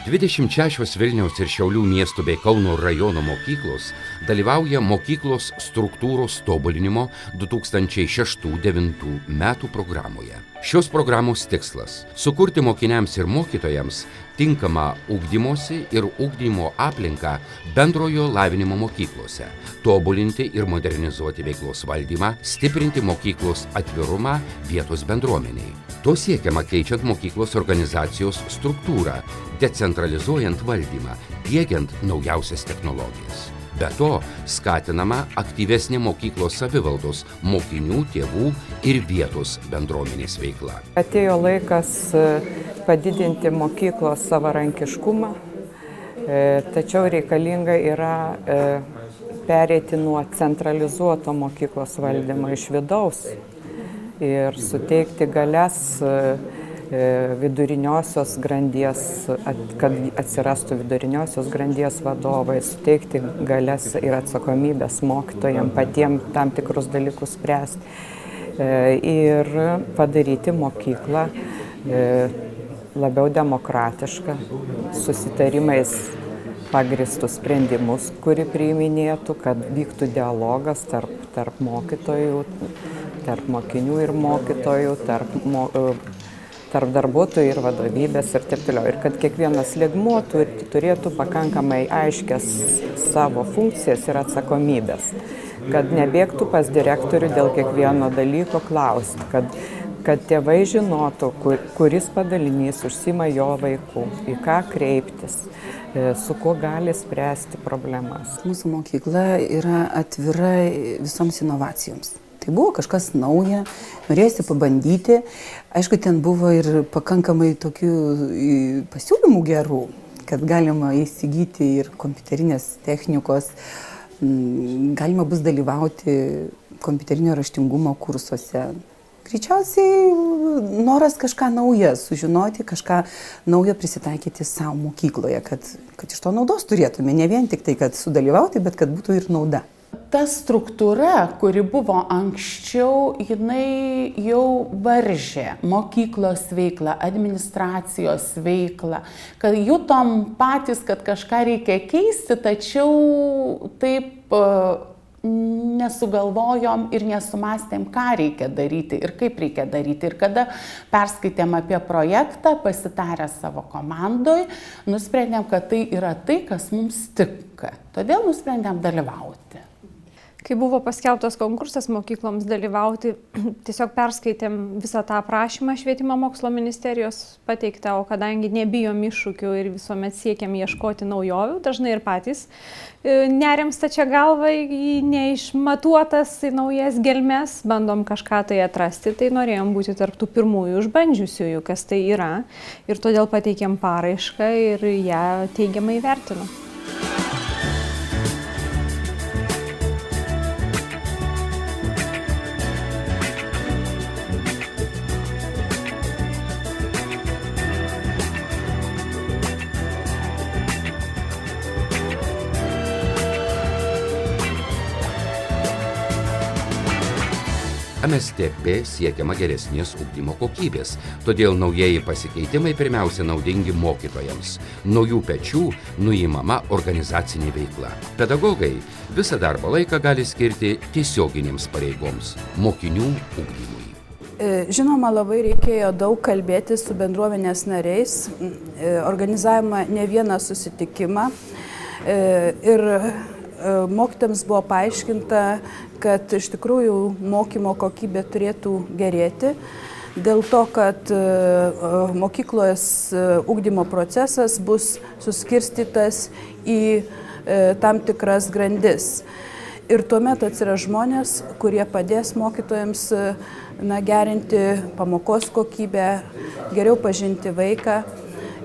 26 Vilniaus ir Šiaulių miestų bei Kauno rajono mokyklos dalyvauja mokyklos struktūros tobulinimo 2006-2009 metų programoje. Šios programos tikslas – sukurti mokiniams ir mokytojams tinkamą ugdymosi ir ugdymo aplinką bendrojo lavinimo mokyklose, tobulinti ir modernizuoti veiklos valdymą, stiprinti mokyklos atvirumą vietos bendruomeniai. To siekiama keičiant mokyklos organizacijos struktūrą, decentralizuojant valdymą, diegiant naujausias technologijas. Be to, skatinama aktyvesnė mokyklos savivaldos, mokinių, tėvų ir vietos bendruomenės veikla. Atėjo laikas padidinti mokyklos savarankiškumą, tačiau reikalinga yra pereiti nuo centralizuoto mokyklos valdymo iš vidaus ir suteikti galias viduriniosios grandies, kad atsirastų viduriniosios grandies vadovai, suteikti galias ir atsakomybės mokytojams patiems tam tikrus dalykus spręsti ir padaryti mokyklą labiau demokratišką, susitarimais pagristus sprendimus, kuri priiminėtų, kad vyktų dialogas tarp mokytojų, tarp mokinių ir mokytojų, tarp darbuotojų ir vadovybės ir taip toliau. Ir kad kiekvienas lygmuo turėtų pakankamai aiškias savo funkcijas ir atsakomybės. Kad nebėgtų pas direktorių dėl kiekvieno dalyko klausti, kad tėvai žinotų, kuris padalinys užsima jo vaikų, į ką kreiptis, su kuo gali spręsti problemas. Mūsų mokykla yra atvira visoms inovacijoms. Tai buvo kažkas nauja, norėjosi pabandyti. Aišku, ten buvo ir pakankamai tokių pasiūlymų gerų, kad galima įsigyti ir kompiuterinės technikos, galima bus dalyvauti kompiuterinio raštingumo kursuose. Greičiausiai noras kažką naują sužinoti, kažką naujo prisitaikyti savo mokykloje, kad iš to naudos turėtume. Ne vien tik tai, kad sudalyvauti, bet kad būtų ir nauda. Ta struktūra, kuri buvo anksčiau, jinai jau varžė mokyklos veiklą, administracijos veiklą, kad jutom patys, kad kažką reikia keisti, tačiau taip nesugalvojom ir nesumastėm, ką reikia daryti ir kaip reikia daryti. Ir kada perskaitėm apie projektą, pasitarę savo komandoj, nusprendėm, kad tai yra tai, kas mums tinka. Todėl nusprendėm dalyvauti. Kai buvo paskelbtas konkursas mokykloms dalyvauti, tiesiog perskaitėm visą tą aprašymą Švietimo mokslo ministerijos pateiktą, o kadangi nebijom iššūkių ir visuomet siekiam ieškoti naujovių, dažnai ir patys neriam stačia galva į neišmatuotas, į naujas gelmes, bandom kažką tai atrasti, tai norėjom būti tarp tų pirmųjų išbandžiusiųjų, kas tai yra, ir todėl pateikėm paraišką ir ją teigiamai vertino. MSTP siekiama geresnės ugdymo kokybės, todėl naujieji pasikeitimai pirmiausia naudingi mokytojams. Nuo jų pečių nuimama organizacinė veikla. Pedagogai visą darbo laiką gali skirti tiesioginėms pareigoms – mokinių ugdymui. Žinoma, labai reikėjo daug kalbėti su bendruomenės nariais, organizavimą ne vieną susitikimą ir mokytojams buvo paaiškinta, kad iš tikrųjų mokymo kokybė turėtų gerėti, dėl to, kad mokyklos ugdymo procesas bus suskirstytas į tam tikras grandis. Ir tuomet atsiras žmonės, kurie padės mokytojams gerinti pamokos kokybę, geriau pažinti vaiką.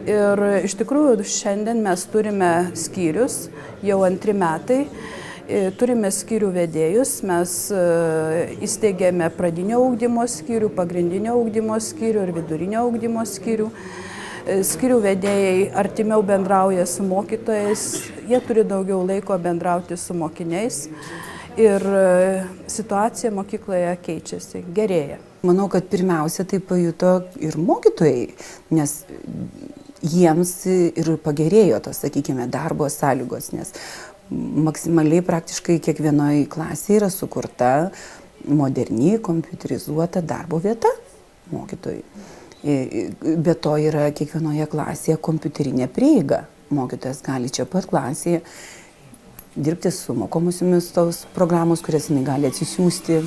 Ir iš tikrųjų šiandien mes turime skyrius, jau 2 metai, turime skyrių vedėjus, mes įsteigėme pradinio ugdymo skyrių, pagrindinio ugdymo skyrių ir vidurinio ugdymo skyrių. Skyrių vedėjai artimiau bendrauja su mokytojais, jie turi daugiau laiko bendrauti su mokiniais ir situacija mokykloje keičiasi, gerėja. Manau, kad pirmiausia tai pajuto ir mokytojai, nes jiems ir pagerėjo tos, sakykime, darbo sąlygos, nes maksimaliai praktiškai kiekvienoje klasėje yra sukurta moderni, kompiuterizuota darbo vieta mokytojui. Be to yra kiekvienoje klasėje kompiuterinė prieiga. Mokytojas gali čia pat klasėje dirbti su mokomusiomis tos programos, kurias jinai gali atsisiųsti.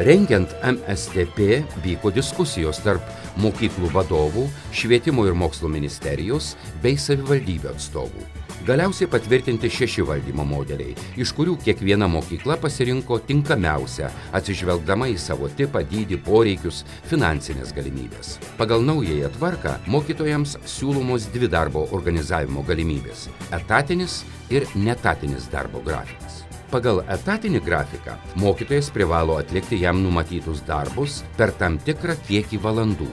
Rengiant MSTP vyko diskusijos tarp mokyklų vadovų, švietimo ir mokslo ministerijos bei savivaldybių atstovų. Galiausiai patvirtinti 6 valdymo modeliai, iš kurių kiekviena mokykla pasirinko tinkamiausią, atsižvelgdama į savo tipą, dydį, poreikius, finansinės galimybės. Pagal naująją tvarką mokytojams siūlomos 2 darbo organizavimo galimybės – etatinis ir netatinis darbo grafikas. Pagal etatinį grafiką mokytojas privalo atlikti jam numatytus darbus per tam tikrą kiekį valandų.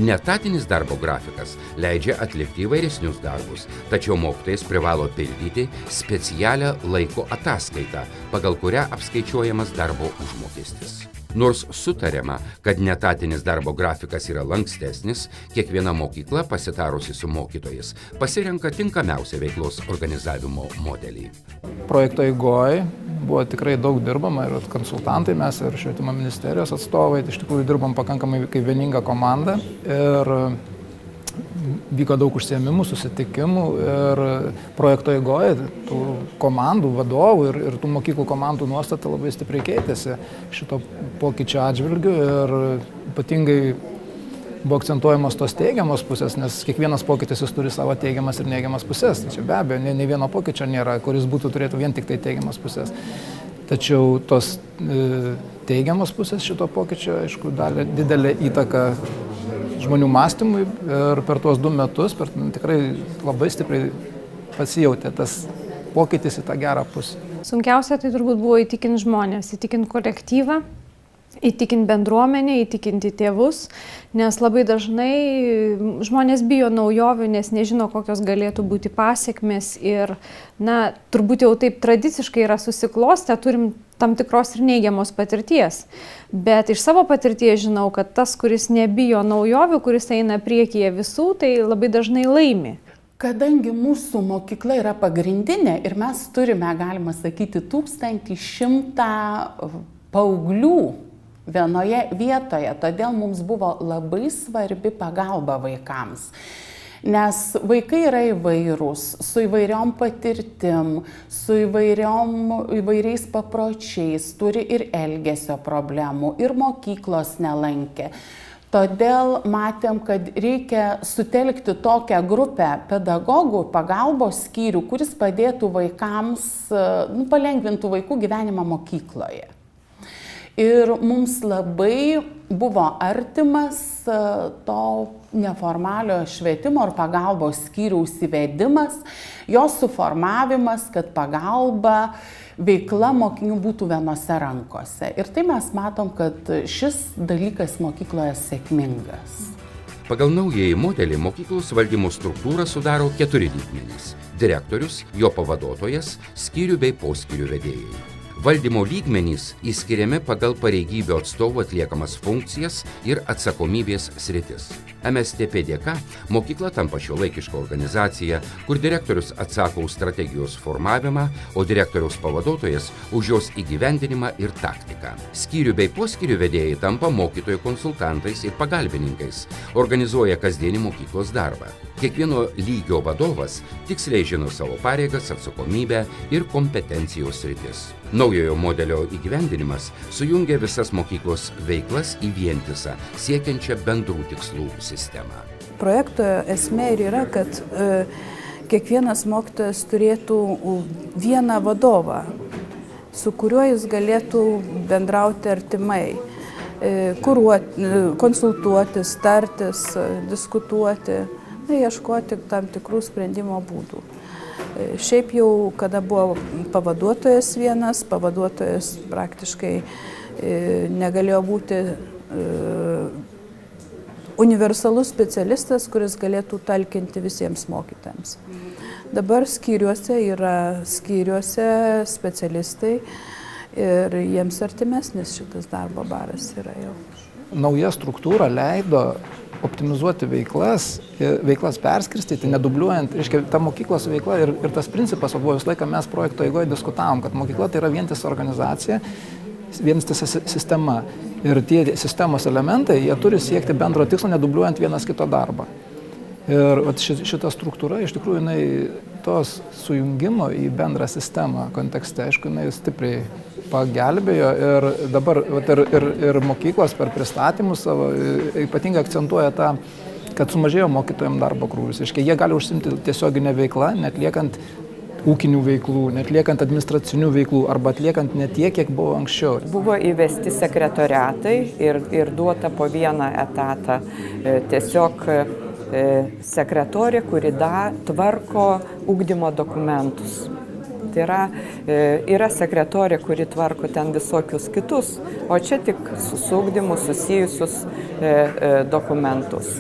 Netatinis darbo grafikas leidžia atlikti įvairesnius darbus, tačiau mokytojas privalo pildyti specialią laiko ataskaitą, pagal kurią apskaičiuojamas darbo užmokestis. Nors sutariama, kad netatinis darbo grafikas yra lankstesnis, kiekviena mokykla, pasitarusi su mokytojais, pasirenka tinkamiausią veiklos organizavimo modelį. Projekto eigoje buvo tikrai daug dirbama ir konsultantai, mes ir švietimo ministerijos atstovai, iš tikrųjų dirbam pakankamai kaip vieninga komanda ir vyko daug užsiėmimų, susitikimų ir projekto eigoje tų komandų, vadovų ir tų mokyklų komandų nuostata labai stipriai keitėsi šito pokyčio atžvilgiu ir ypatingai buvo akcentuojamos tos teigiamos pusės, nes kiekvienas pokytis jis turi savo teigiamas ir neigiamas pusės. Tai čia be abejo, ne vieno pokyčio nėra, kuris turėtų vien tik tai teigiamas pusės. Tačiau tos teigiamas pusės šito pokyčio, aišku, darė didelę įtaką žmonių mąstymui ir per tuos 2 metus tikrai labai stipriai pasijautė tas pokytis į tą gerą pusę. Sunkiausia tai turbūt buvo įtikinti žmonės, įtikinti kolektyvą, įtikinti bendruomenę, įtikinti tėvus, nes labai dažnai žmonės bijo naujovių, nes nežino, kokios galėtų būti pasiekmės ir, turbūt jau taip tradiciškai yra susiklostę, turim tam tikros ir neigiamos patirties. Bet iš savo patirties žinau, kad tas, kuris nebijo naujovių, kuris eina priekyje visų, tai labai dažnai laimi. Kadangi mūsų mokykla yra pagrindinė ir mes turime, galima sakyti, 1100 paauglių vienoje vietoje, todėl mums buvo labai svarbi pagalba vaikams. Nes vaikai yra įvairūs, su įvairiom patirtim, su įvairiais papročiais, turi ir elgesio problemų, ir mokyklos nelankė. Todėl matėm, kad reikia sutelkti tokią grupę pedagogų, pagalbos skyrių, kuris padėtų vaikams, palengvintų vaikų gyvenimą mokykloje. Ir mums labai buvo artimas to neformaliojo švietimo ir pagalbos skyriaus įvedimas, jos suformavimas, kad pagalba, veikla mokinių būtų vienose rankose. Ir tai mes matom, kad šis dalykas mokykloje sėkmingas. Pagal naująjį modelį mokyklos valdymo struktūrą sudaro 4 lygmenys – direktorius, jo pavaduotojas, skyrių bei poskyrių vedėjai. Valdymo lygmenys įskiriami pagal pareigybių atstovų atliekamas funkcijas ir atsakomybės sritis. MSTP dėka mokykla tampa šiuolaikiška organizacija, kur direktorius atsako už strategijos formavimą, o direktoriaus pavaduotojas už jos įgyvendinimą ir taktiką. Skyrių bei poskyrių vedėjai tampa mokytojų konsultantais ir pagalbininkais, organizuoja kasdienį mokyklos darbą. Kiekvieno lygio vadovas tiksliai žino savo pareigas, atsakomybę ir kompetencijos sritis. Naujojo modelio įgyvendinimas sujungia visas mokyklos veiklas į vientisą, siekiančią bendrų tikslų sistemą. Projekto esmė ir yra, kad kiekvienas mokytojas turėtų vieną vadovą, su kuriuo jis galėtų bendrauti artimai, konsultuotis, tartis, diskutuoti, ieškoti tam tikrų sprendimo būdų. Šiaip jau, kada buvo pavaduotojas vienas, pavaduotojas praktiškai negalėjo būti universalus specialistas, kuris galėtų talkinti visiems mokytojams. Dabar skyriuose specialistai ir jiems artimesnis šitas darbo baras yra jau. Nauja struktūra leido optimizuoti veiklas perskirstyti, nedubliuojant, reiškia, ta mokyklos veikla ir tas principas, buvo visą laiką mes projekto eigoje diskutavom, kad mokykla tai yra vientisa organizacija, vientisa sistema ir tie sistemos elementai, jie turi siekti bendro tikslo, nedubliuojant vienas kito darbą. Ir šita struktūra, iš tikrųjų, jinai tos sujungimo į bendrą sistemą kontekste, aišku, jinai stipriai pagelbėjo ir dabar ir mokyklos per pristatymus savo ypatingai akcentuoja tą, kad sumažėjo mokytojams darbo krūvis. Reiškia, jie gali užsiimti tiesioginę veiklą, netliekant ūkinių veiklų, netliekant administracinių veiklų arba atliekant ne tiek, kiek buvo anksčiau. Buvo įvesti sekretoriatai ir duota po vieną etatą tiesiog sekretorė, kuri tvarko ugdymo dokumentus. Tai yra sekretorė, kuri tvarko ten visokius kitus, o čia tik su ugdymu susijusius dokumentus.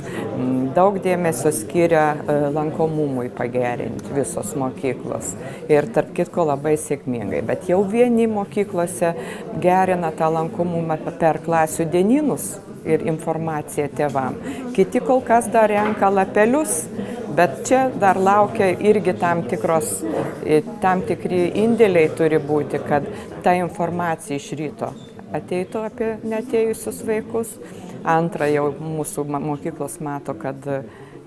Daug dėmesio skiria lankomumui pagerinti visos mokyklos ir tarp kitko labai sėkmingai. Bet jau vieni mokyklose gerina tą lankomumą per klasių dienynus ir informaciją tėvam. Kiti kol kas dar renka lapelius, bet čia dar laukia irgi tam tikri indėliai turi būti, kad ta informacija iš ryto ateitų apie neatėjusius vaikus. Antra, jau mūsų mokyklos mato, kad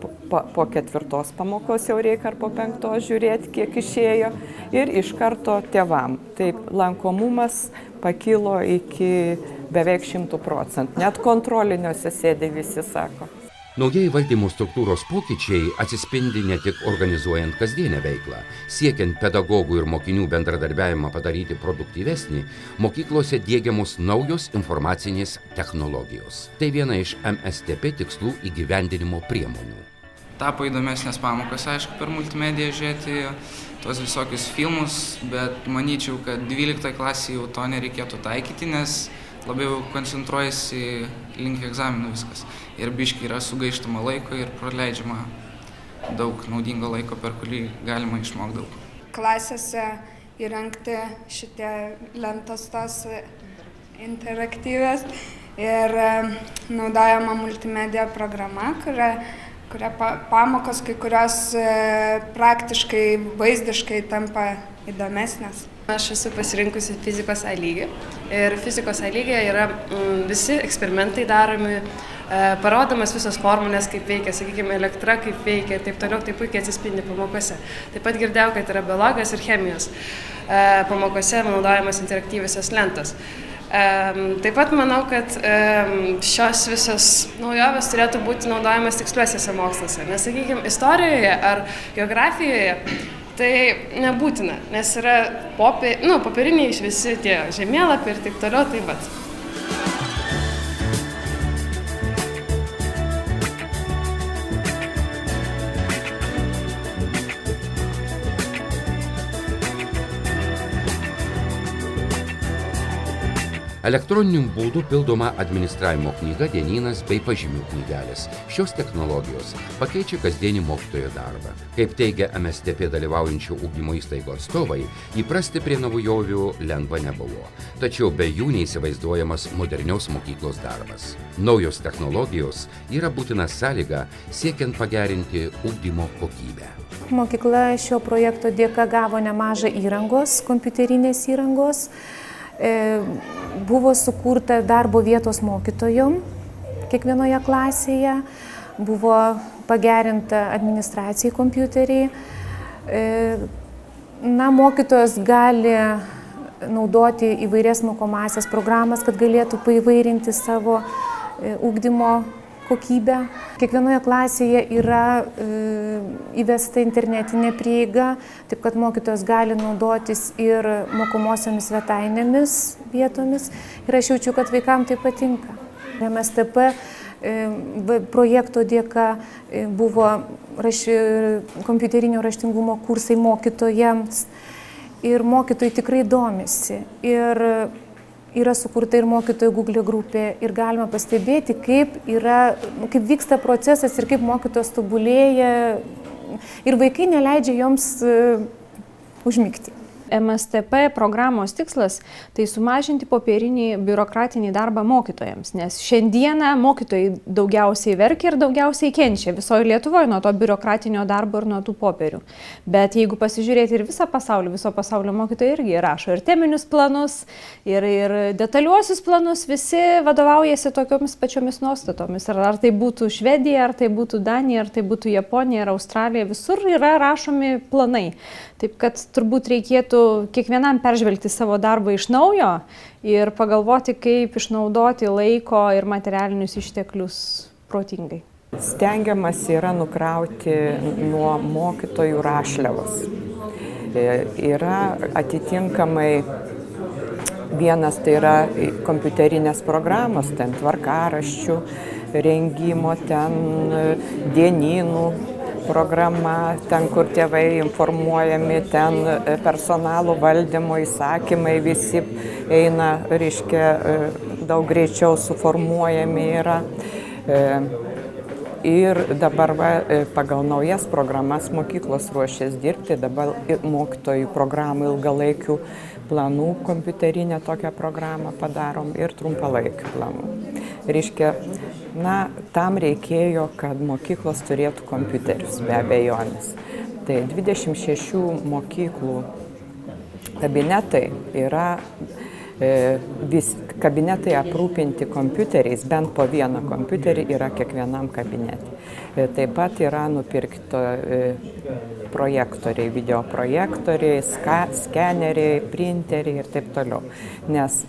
po 4 pamokos jau reikia ar po 5 žiūrėti, kiek išėjo ir iš karto tėvam. Taip, lankomumas pakilo iki beveik 100%. Net kontroliniuose sėdi visi, sako. Naujieji valdymo struktūros pokyčiai atsispindi ne tik organizuojant kasdienę veiklą. Siekiant pedagogų ir mokinių bendradarbiavimą padaryti produktyvesnį, mokyklose diegiamos naujos informacinės technologijos. Tai viena iš MSTP tikslų įgyvendinimo priemonių. Tapo įdomesnės pamokos, aišku, per multimediją žiūrėti tos visokius filmus, bet manyčiau, kad 12 klasėje jau to nereikėtų taikyti, nes labiau koncentruojasi link egzaminų viskas. Ir biškai yra sugaištama laiko ir praleidžiama daug naudingo laiko, per kurį galima išmokti daug. Klasėse įrengti šitie lentos tos interaktyvės ir naudojama multimedia programa, kuria pamokos kai kurios praktiškai vaizdiškai tampa įdomesnės. Aš esu pasirinkusi fizikos A lygį ir fizikos A lygyje yra visi eksperimentai daromi, parodomas visos formulės, kaip veikia, sakykime, elektra, kaip veikia ir taip toliau, tai puikiai atsispindi pamokose. Taip pat girdėjau, kad yra biologijos ir chemijos pamokose naudojamas interaktyviosios lentos. Taip pat manau, kad šios visos naujovės turėtų būti naudojamas tiksliuosiuose moksluose, nes, sakykime, istorijoje ar geografijoje tai nebūtina, nes yra popieriniai iš visi tie žemėlapiai ir taip toliau, tai vat. Elektroniniu būdu pildoma administravimo knyga, dienynas bei pažymių knygelės. Šios technologijos pakeičia kasdienį mokytojo darbą. Kaip teigia MSTP dalyvaujančių ugdymo įstaigų atstovai, įprasti prie naujovių lengva nebuvo. Tačiau be jų neįsivaizduojamas modernios mokyklos darbas. Naujos technologijos yra būtina sąlyga siekiant pagerinti ugdymo kokybę. Mokykla šio projekto dėka gavo nemažą įrangos, kompiuterinės įrangos. Buvo sukurta darbo vietos mokytojom kiekvienoje klasėje, buvo pagerinta administracijai kompiuteriai. Mokytojas gali naudoti įvairias mokomąsias programas, kad galėtų paįvairinti savo ugdymo kokybę. Kiekvienoje klasėje yra įvesta internetinė prieiga, taip kad mokytojas gali naudotis ir mokomosiomis svetainėmis vietomis. Ir aš jaučiu, kad vaikams tai patinka. MSTP projekto dėka buvo kompiuterinio raštingumo kursai mokytojams ir mokytojai tikrai domisi. Ir yra sukurta ir mokytojų Google grupė ir galima pastebėti, kaip vyksta procesas ir kaip mokytojas tobulėja ir vaikai neleidžia joms užmigti. MSTP programos tikslas - tai sumažinti popierinį biurokratinį darbą mokytojams, nes šiandieną mokytojai daugiausiai verkia ir daugiausiai kenčia visoje Lietuvoje nuo to biurokratinio darbo ir nuo tų popierių. Bet jeigu pasižiūrėti ir viso pasaulio mokytojai irgi rašo ir teminius planus, ir detaliuosius planus, visi vadovaujasi tokiomis pačiomis nuostatomis. Ar tai būtų Švedija, ar tai būtų Danija, ar tai būtų Japonija, ar Australija, visur yra rašomi planai. Taip kad turbūt reikėtų kiekvienam peržvelgti savo darbą iš naujo ir pagalvoti, kaip išnaudoti laiko ir materialinius išteklius protingai. Stengiamas yra nukrauti nuo mokytojų rašliavos. Yra atitinkamai vienas tai yra kompiuterinės programos, ten tvarkaraščių rengimo, ten dienynų programa, ten, kur tėvai informuojami, ten personalo valdymo įsakymai visi eina, reiškia, daug greičiau suformuojami yra. Ir dabar pagal naujas programas mokyklos ruošės dirbti, dabar mokytojų programų ilgalaikių planų kompiuterinę tokią programą padarom ir trumpalaikių planų. Reiškia, tam reikėjo, kad mokyklos turėtų kompiuterius, be abejonės. Tai 26 mokyklų kabinetai yra kabinetai aprūpinti kompiuteriais, bent po vieną kompiuterį yra kiekvienam kabinete. Taip pat yra nupirkto projektoriai, videoprojektoriai, skeneriai, printeriai ir taip toliau. Nes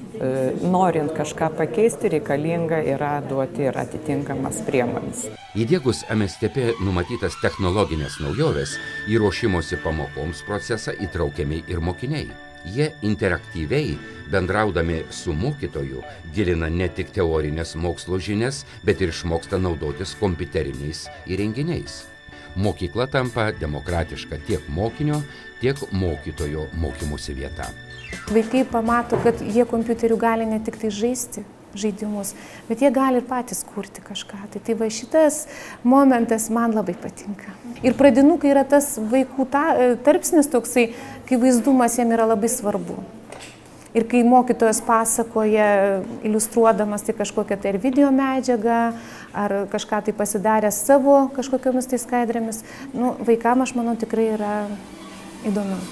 norint kažką pakeisti, reikalinga yra duoti ir atitinkamas priemonės. Įdiegus MSTP numatytas technologinės naujovės, į ruošimosi pamokoms procesą įtraukiami ir mokiniai. Jie interaktyviai, bendraudami su mokytoju, gilina ne tik teorinės mokslo žinias, bet ir išmoksta naudotis kompiuteriniais įrenginiais. Mokykla tampa demokratiška tiek mokinio, tiek mokytojo mokymosi vieta. Vaikai pamato, kad jie kompiuteriu gali ne tik tai žaisti žaidimus, bet jie gali ir patys kurti kažką. Tai va šitas momentas man labai patinka. Ir pradinukai yra tas vaikų tarpsnis toksai, kai vaizdumas jam yra labai svarbu. Ir kai mokytojas pasakoja, iliustruodamas tai kažkokią tai ir video medžiagą, ar kažką tai pasidaręs savo kažkokiamis tai skaidrėmis, vaikam, aš manau, tikrai yra įdomu.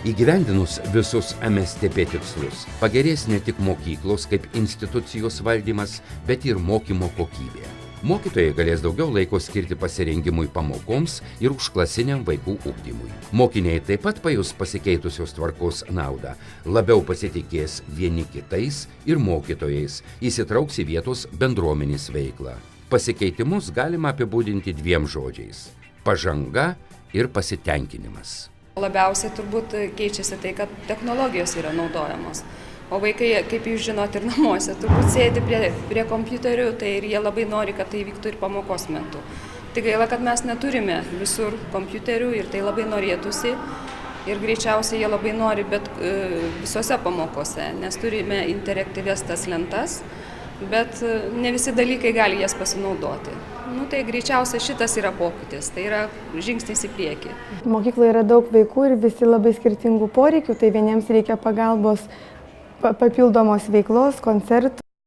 Įgyvendinus visus MSTP tikslus, pagerės ne tik mokyklos kaip institucijos valdymas, bet ir mokymo kokybė. Mokytojai galės daugiau laiko skirti pasirengimui pamokoms ir užklasiniam vaikų ugdymui. Mokiniai taip pat pajus pasikeitusios tvarkos naudą, labiau pasitikės vieni kitais ir mokytojais, įsitrauks į vietos bendruomenės veiklą. Pasikeitimus galima apibūdinti dviem žodžiais – pažanga ir pasitenkinimas. Labiausiai turbūt keičiasi tai, kad technologijos yra naudojamos. O vaikai, kaip jūs žinot, ir namuose turbūt sėdi prie kompiuterių, tai ir jie labai nori, kad tai vyktų ir pamokos metu. Tai gaila, kad mes neturime visur kompiuterių ir tai labai norėtųsi. Ir greičiausiai jie labai nori, bet visose pamokose, nes turime interaktyvias tas lentas, bet ne visi dalykai gali jas pasinaudoti. Tai greičiausiai šitas yra pokytis, tai yra žingsnis į priekį. Mokykloje yra daug vaikų ir visi labai skirtingų poreikių, tai vieniems reikia pagalbos papildomos veiklos, koncertų.